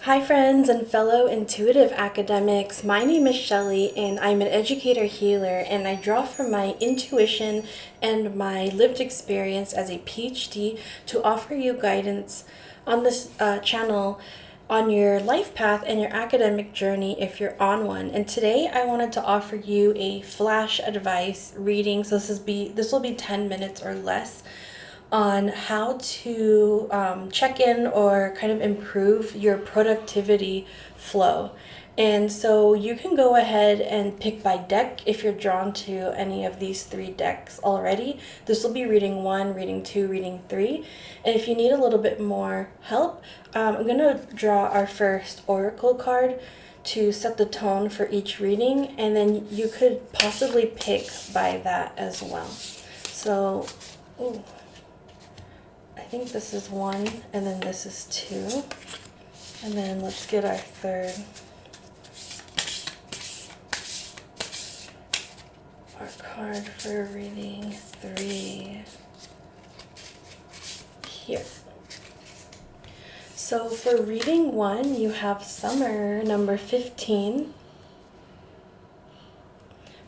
Hi friends and fellow intuitive academics, my name is Shelly and I'm an educator healer, and I draw from my intuition and my lived experience as a PhD to offer you guidance on this channel on your life path and your academic journey if you're on one. And today I wanted to offer you a flash advice reading. So this will be 10 minutes or less on how to check in or kind of improve your productivity flow. And so you can go ahead and pick by deck if you're drawn to any of these three decks already. This will be reading 1, reading 2, reading 3. And if you need a little bit more help, I'm going to draw our first oracle card to set the tone for each reading, and then you could possibly pick by that as well. So, ooh. I think this is 1, and then this is 2. And then let's get our third. Our card for reading 3 here. So for reading 1, you have summer, number 15.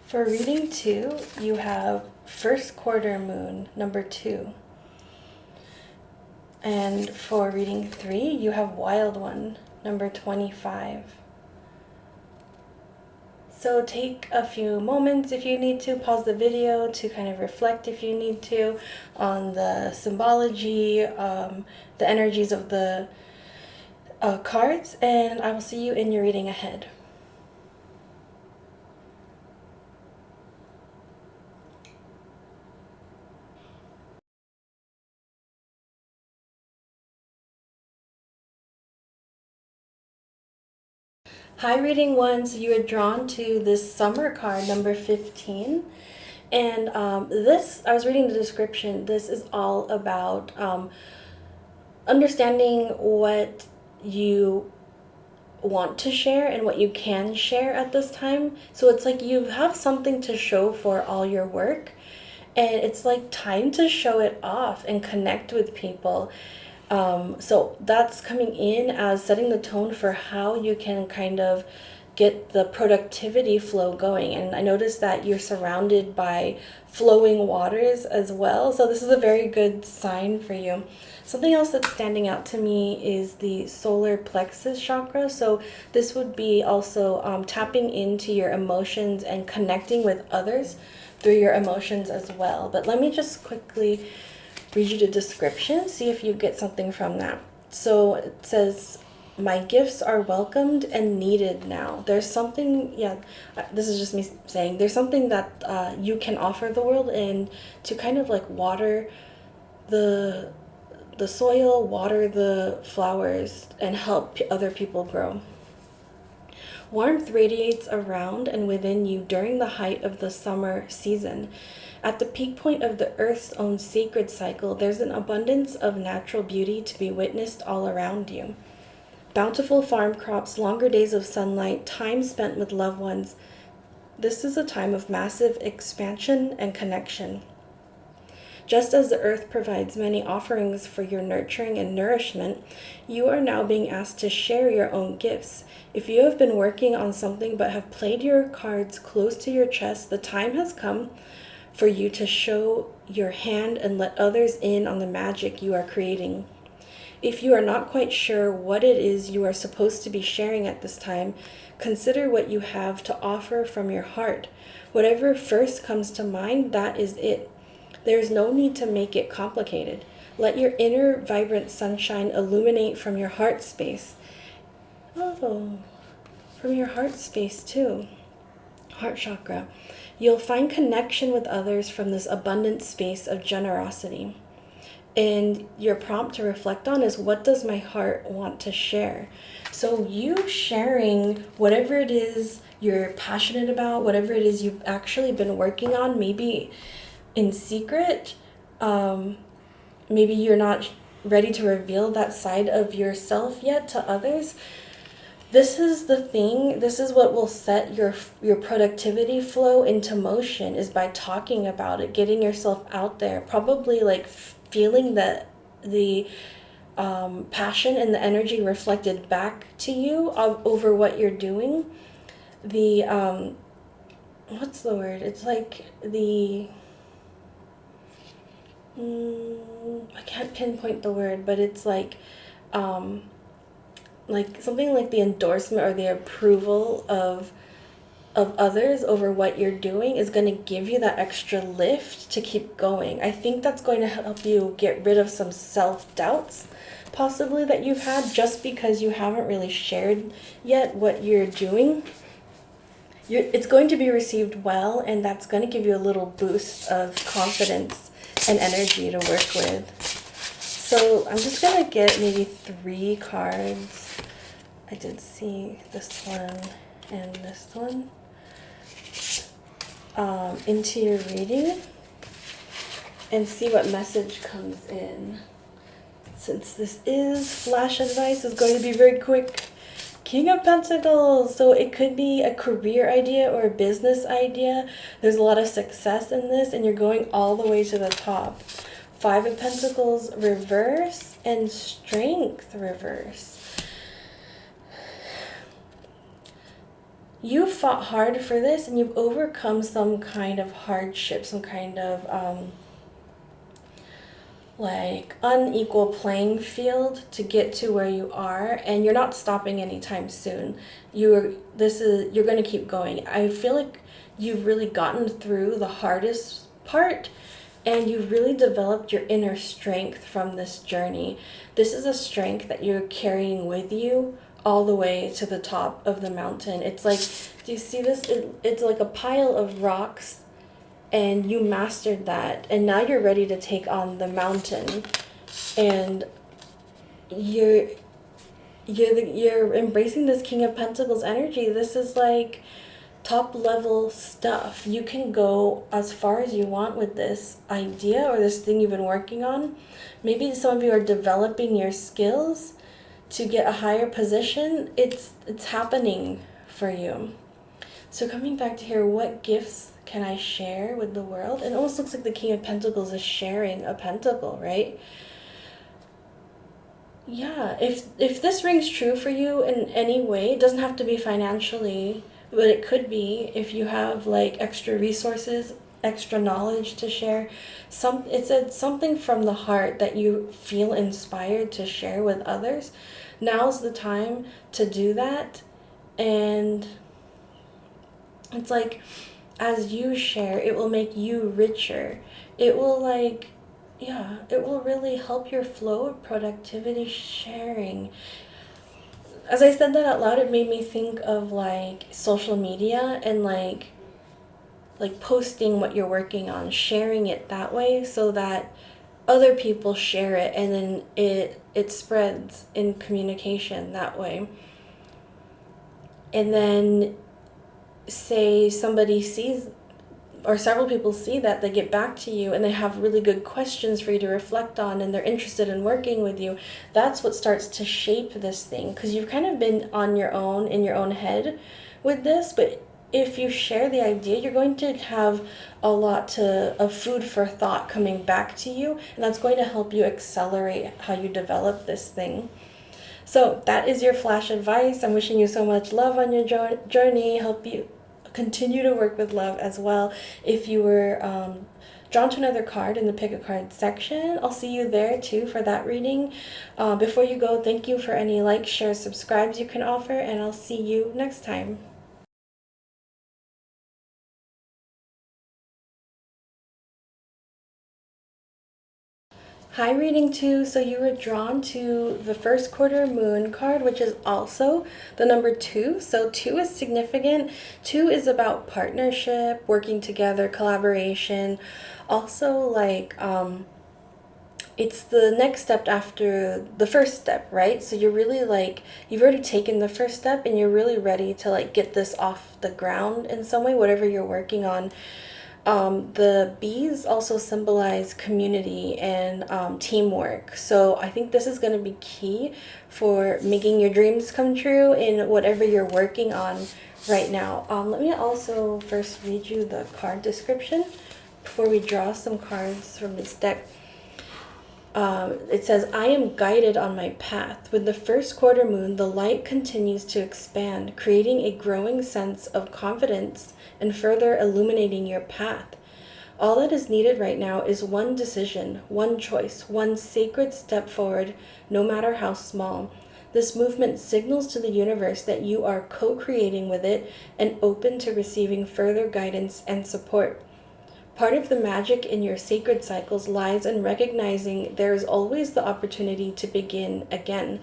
For reading 2, you have first quarter moon, number 2. And for reading 3, you have Wild One, number 25. So take a few moments if you need to, pause the video to kind of reflect if you need to on the symbology, the energies of the cards, and I will see you in your reading ahead. Hi, reading 1. So you are drawn to this summer card, number 15. And I was reading the description. This is all about understanding what you want to share and what you can share at this time. So it's like you have something to show for all your work, and it's like time to show it off and connect with people. So that's coming in as setting the tone for how you can kind of get the productivity flow going. And I noticed that you're surrounded by flowing waters as well. So this is a very good sign for you. Something else that's standing out to me is the solar plexus chakra. So this would be also tapping into your emotions and connecting with others through your emotions as well. But let me just quickly read you the description, see if you get something from that. So it says, my gifts are welcomed and needed now. There's something, this is just me saying, there's something that you can offer the world, and to kind of like water the soil, water the flowers, and help other people grow. Warmth radiates around and within you during the height of the summer season. At the peak point of the Earth's own sacred cycle, there's an abundance of natural beauty to be witnessed all around you. Bountiful farm crops, longer days of sunlight, time spent with loved ones. This is a time of massive expansion and connection. Just as the earth provides many offerings for your nurturing and nourishment, you are now being asked to share your own gifts. If you have been working on something but have played your cards close to your chest, the time has come for you to show your hand and let others in on the magic you are creating. If you are not quite sure what it is you are supposed to be sharing at this time, consider what you have to offer from your heart. Whatever first comes to mind, that is it. There is no need to make it complicated. Let your inner vibrant sunshine illuminate from your heart space. Oh, from your heart space too. Heart chakra. You'll find connection with others from this abundant space of generosity. And your prompt to reflect on is, what does my heart want to share? So you sharing whatever it is you're passionate about, whatever it is you've actually been working on, maybe in secret, maybe you're not ready to reveal that side of yourself yet to others. This is the thing, this is what will set your productivity flow into motion, is by talking about it, getting yourself out there, probably like feeling the passion and the energy reflected back to you over what you're doing. The what's the word? It's like the I can't pinpoint the word, but it's like something like the endorsement or the approval of others over what you're doing is going to give you that extra lift to keep going. I think that's going to help you get rid of some self-doubts possibly that you've had just because you haven't really shared yet what you're doing. It's going to be received well, and that's going to give you a little boost of confidence and energy to work with. So I'm just going to get maybe 3 cards. I did see this one and this one into your reading and see what message comes in. Since this is flash advice, it's going to be very quick. King of Pentacles. So it could be a career idea or a business idea. There's a lot of success in this and you're going all the way to the top. 5 of Pentacles reverse and Strength reverse. You fought hard for this and you've overcome some kind of hardship, some kind of like unequal playing field to get to where you are, and you're not stopping anytime soon. You're going to keep going. I feel like you've really gotten through the hardest part and you've really developed your inner strength from this journey. This is a strength that you're carrying with you all the way to the top of the mountain. It's like, do you see this? It's like a pile of rocks, and you mastered that, and now you're ready to take on the mountain, and you're embracing this King of Pentacles energy. This is like top level stuff. You can go as far as you want with this idea or this thing you've been working on. Maybe some of you are developing your skills to get a higher position. It's happening for you. So coming back to here, what gifts can I share with the world? It almost looks like the King of Pentacles is sharing a pentacle, right? Yeah, if this rings true for you in any way, it doesn't have to be financially, but it could be if you have like extra resources, extra knowledge to share. It's something from the heart that you feel inspired to share with others. Now's the time to do that. And it's like, as you share, it will make you richer. It will it will really help your flow of productivity sharing. As I said that out loud, it made me think of like social media and like posting what you're working on, sharing it that way so that other people share it, and then it spreads in communication that way. And then say somebody sees, or several people see that, they get back to you and they have really good questions for you to reflect on, and they're interested in working with you. That's what starts to shape this thing, because you've kind of been on your own in your own head with this, but if you share the idea, you're going to have a lot of food for thought coming back to you, and that's going to help you accelerate how you develop this thing. So that is your flash advice. I'm wishing you so much love on your journey. Help you continue to work with love as well. If you were drawn to another card in the pick a card section, I'll see you there too for that reading. Before you go, thank you for any likes, shares, subscribes you can offer, and I'll see you next time. Hi, reading 2. So you were drawn to the first quarter moon card, which is also the number 2. So 2 is significant. 2 is about partnership, working together, collaboration. Also like it's the next step after the first step, right? So you're really like, you've already taken the first step and you're really ready to like get this off the ground in some way, whatever you're working on. The bees also symbolize community and teamwork. So I think this is going to be key for making your dreams come true in whatever you're working on right now. Let me also first read you the card description before we draw some cards from this deck. It says, I am guided on my path. With the first quarter moon, the light continues to expand, creating a growing sense of confidence and further illuminating your path. All that is needed right now is one decision, one choice, one sacred step forward, no matter how small. This movement signals to the universe that you are co-creating with it and open to receiving further guidance and support. Part of the magic in your sacred cycles lies in recognizing there is always the opportunity to begin again.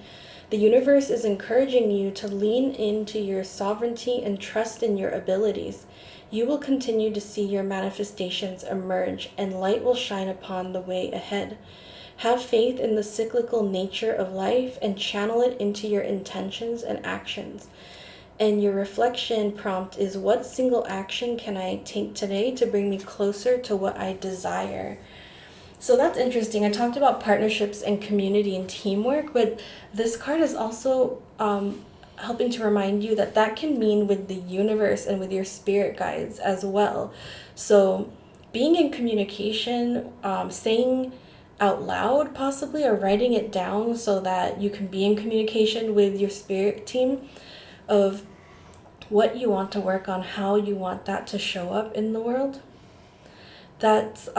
The universe is encouraging you to lean into your sovereignty and trust in your abilities. You will continue to see your manifestations emerge, and light will shine upon the way ahead. Have faith in the cyclical nature of life and channel it into your intentions and actions. And your reflection prompt is, what single action can I take today to bring me closer to what I desire? So that's interesting. I talked about partnerships and community and teamwork, but this card is also helping to remind you that that can mean with the universe and with your spirit guides as well. So being in communication, saying out loud possibly, or writing it down so that you can be in communication with your spirit team of what you want to work on, how you want that to show up in the world. That's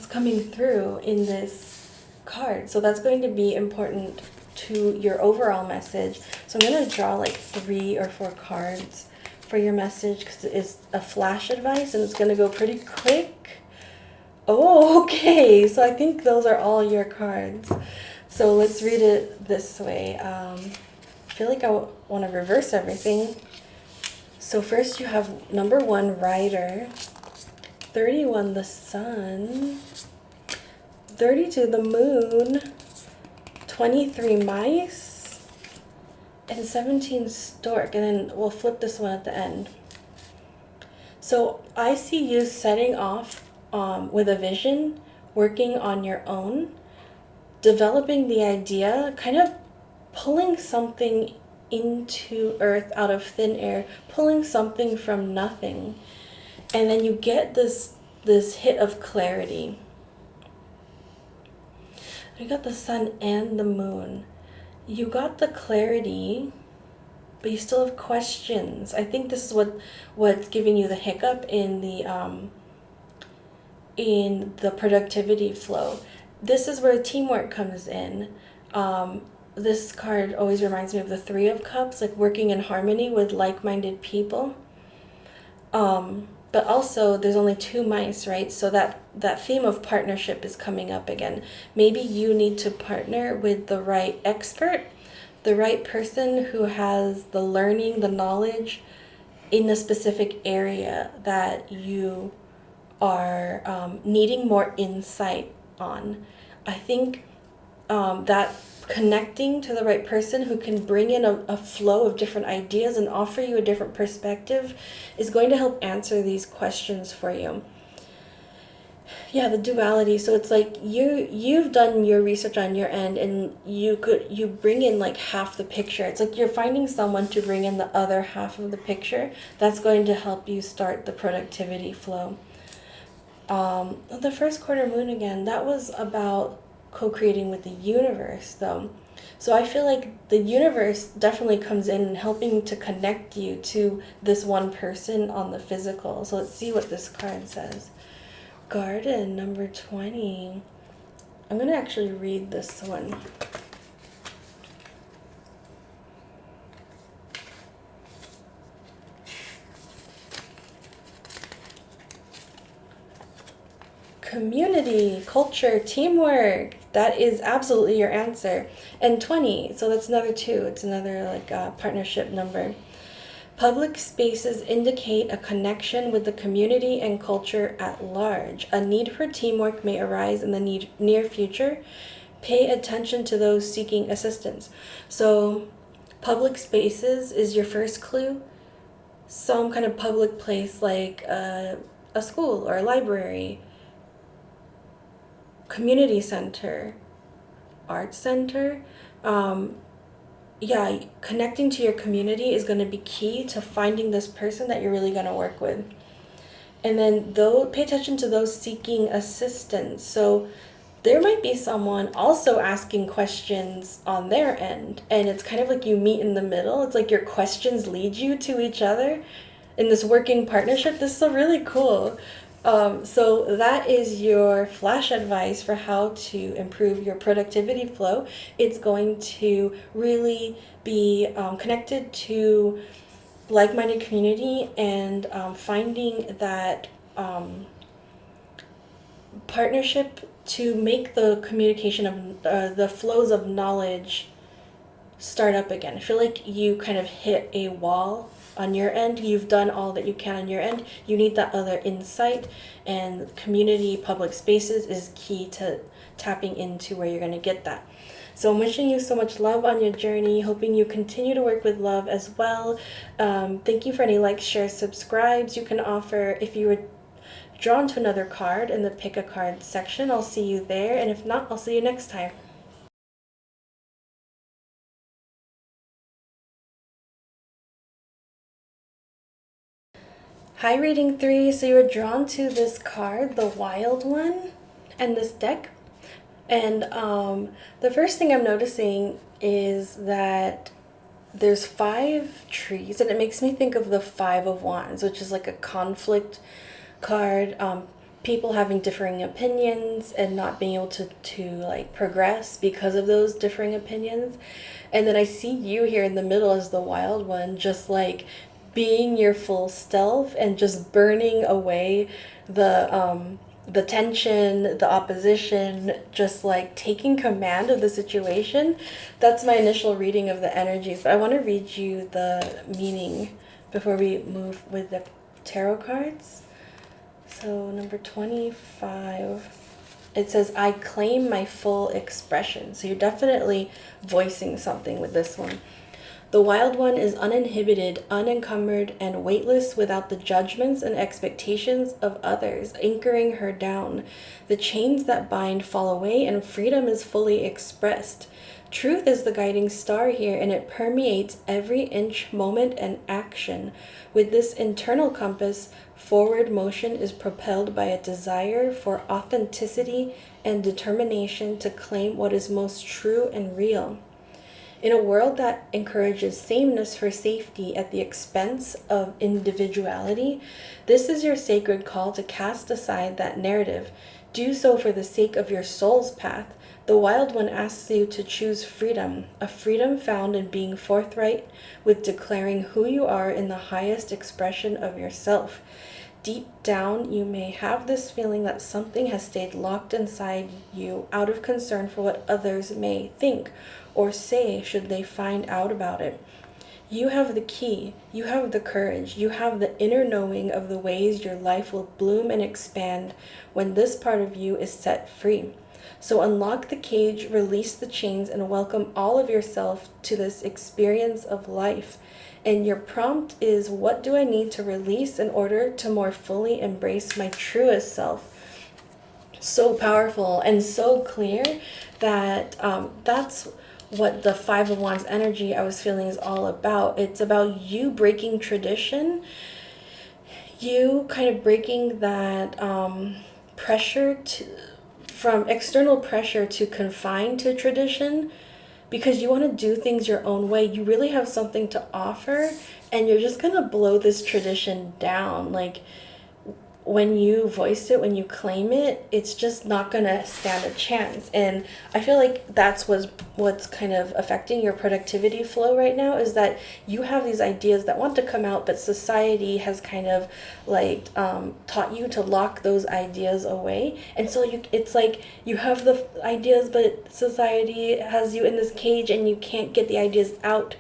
coming through in this card. So that's going to be important to your overall message. So I'm going to draw like 3 or 4 cards for your message because it is a flash advice and it's going to go pretty quick. Oh, okay. So I think those are all your cards. So let's read it this way. I feel like I want to reverse everything. So first you have number 1, Rider. 31, the Sun. 32, the Moon. 23, Mice. And 17, Stork. And then we'll flip this one at the end. So I see you setting off with a vision, working on your own, developing the idea, kind of pulling something into earth out of thin air, pulling something from nothing. And then you get this hit of clarity. You got the Sun and the Moon. You got the clarity, but you still have questions. I think this is what's giving you the hiccup in the productivity flow. This is where teamwork comes in. This card always reminds me of the 3 of Cups, like working in harmony with like-minded people. But also there's only 2 mice, right? So that theme of partnership is coming up again. Maybe you need to partner with the right expert, the right person who has the learning, the knowledge in a specific area that you are needing more insight on. I think that connecting to the right person who can bring in a flow of different ideas and offer you a different perspective is going to help answer these questions for you. Yeah, the duality. So it's like you've done your research on your end and you bring in like half the picture. It's like you're finding someone to bring in the other half of the picture that's going to help you start the productivity flow. The first quarter moon again, that was about co-creating with the universe though. So I feel like the universe definitely comes in and helping to connect you to this one person on the physical. So let's see what this card says. Garden, number 20. I'm going to actually read this one. Community, culture, teamwork. That is absolutely your answer. And 20, so that's another 2. It's another like partnership number. Public spaces indicate a connection with the community and culture at large. A need for teamwork may arise in the near future. Pay attention to those seeking assistance. So public spaces is your first clue. Some kind of public place like a school or a library, community center, art center. Yeah, connecting to your community is going to be key to finding this person that you're really going to work with. And then pay attention to those seeking assistance. So there might be someone also asking questions on their end, and it's kind of like you meet in the middle. It's like your questions lead you to each other in this working partnership. This is so really cool. So that is your flash advice for how to improve your productivity flow. It's going to really be connected to like-minded community, and finding that partnership to make the communication of the flows of knowledge start up again. I feel like you kind of hit a wall on your end. You've done all that you can on your end. You need that other insight, and community public spaces is key to tapping into where you're going to get that. So I'm wishing you so much love on your journey, hoping you continue to work with love as well. Thank you for any likes, shares, subscribes you can offer. If you were drawn to another card in the pick a card section, I'll see you there, and if not, I'll see you next time. Hi, reading 3. So you were drawn to this card, the Wild One, and this deck. And the first thing I'm noticing is that there's 5 trees, and it makes me think of the 5 of Wands, which is like a conflict card. People having differing opinions and not being able to like progress because of those differing opinions. And then I see you here in the middle as the Wild One, just like being your full self and just burning away the tension, the opposition, just like taking command of the situation. That's my initial reading of the energies. But I want to read you the meaning before we move with the tarot cards. So number 25, it says, I claim my full expression. So you're definitely voicing something with this one. The Wild One is uninhibited, unencumbered, and weightless without the judgments and expectations of others anchoring her down. The chains that bind fall away, and freedom is fully expressed. Truth is the guiding star here, and it permeates every inch, moment, and action. With this internal compass, forward motion is propelled by a desire for authenticity and determination to claim what is most true and real. In a world that encourages sameness for safety at the expense of individuality, this is your sacred call to cast aside that narrative. Do so for the sake of your soul's path. The Wild One asks you to choose freedom, a freedom found in being forthright with declaring who you are in the highest expression of yourself. Deep down, you may have this feeling that something has stayed locked inside you out of concern for what others may think or say should they find out about it. You have the key, you have the courage, you have the inner knowing of the ways your life will bloom and expand when this part of you is set free. So unlock the cage, release the chains, and welcome all of yourself to this experience of life. And your prompt is, what do I need to release in order to more fully embrace my truest self? So powerful and so clear that that's what the 5 of Wands energy I was feeling is all about. It's about you breaking tradition, you kind of breaking that pressure from external pressure to confine to tradition, because you want to do things your own way. You really have something to offer, and you're just going to blow this tradition down. Like, when you voice it, when you claim it, it's just not going to stand a chance. And I feel like that's what's kind of affecting your productivity flow right now, is that you have these ideas that want to come out, but society has kind of like taught you to lock those ideas away. And so it's like you have the ideas, but society has you in this cage and you can't get the ideas out.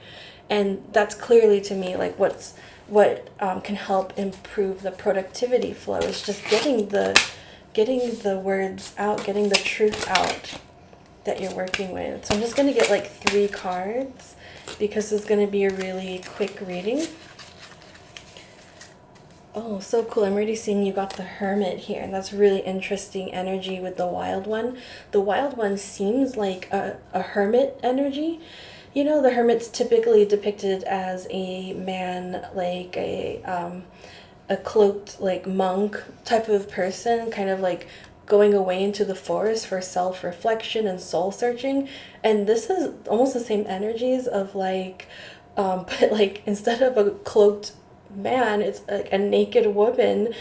And that's clearly, to me, like what can help improve the productivity flow is just getting the words out, getting the truth out that you're working with. So I'm just going to get like 3 cards because it's going to be a really quick reading. Oh, so cool. I'm already seeing you got the Hermit here, and that's really interesting energy with the Wild One. The Wild One seems like a hermit energy. You know, the hermit's typically depicted as a man, like a cloaked, like monk type of person, kind of like going away into the forest for self-reflection and soul searching. And this is almost the same energies of like, but like instead of a cloaked man, it's like a naked woman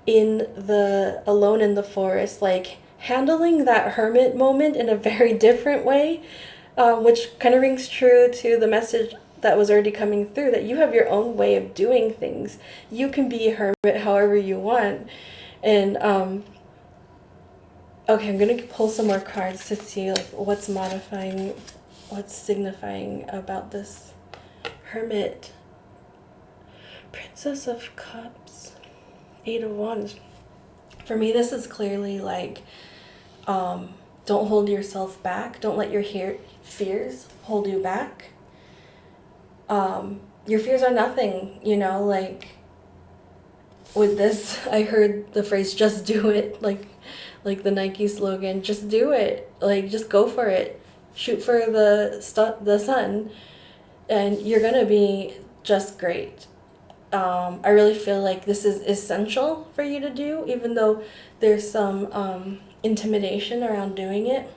alone in the forest, like handling that hermit moment in a very different way, which kind of rings true to the message that was already coming through, that you have your own way of doing things. You can be a hermit however you want. And okay, I'm gonna pull some more cards to see like what's signifying about this hermit. Princess of Cups, Eight of Wands. For me, this is clearly like, don't hold yourself back. Don't let your fears hold you back. Your fears are nothing, like with this, I heard the phrase, just do it. Like the Nike slogan, just do it. Like, just go for it. Shoot for the sun, and you're gonna be just great. I really feel like this is essential for you to do, even though there's some intimidation around doing it.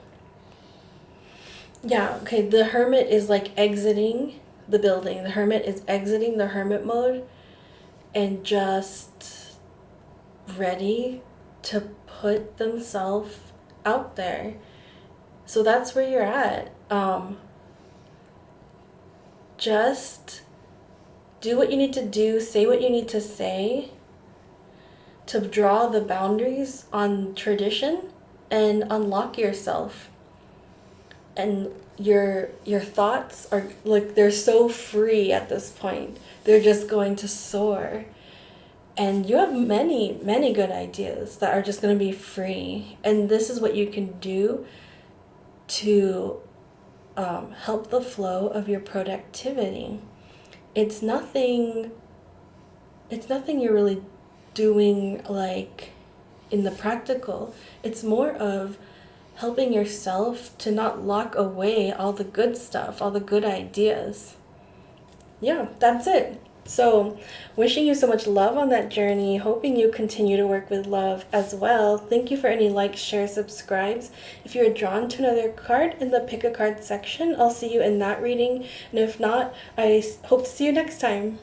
Yeah, okay, the hermit is like exiting the building. The hermit is exiting the hermit mode and just ready to put themselves out there. So that's where you're at. Just do what you need to do, say what you need to say to draw the boundaries on tradition and unlock yourself. And your thoughts are like, they're so free at this point. They're just going to soar. And you have many, many good ideas that are just going to be free. And this is what you can do to help the flow of your productivity. It's nothing you're really doing like in the practical. It's more of helping yourself to not lock away all the good stuff, all the good ideas. Yeah, that's it. So, wishing you so much love on that journey, hoping you continue to work with love as well. Thank you for any likes, shares, subscribes. If you are drawn to another card in the pick a card section, I'll see you in that reading. And if not, I hope to see you next time.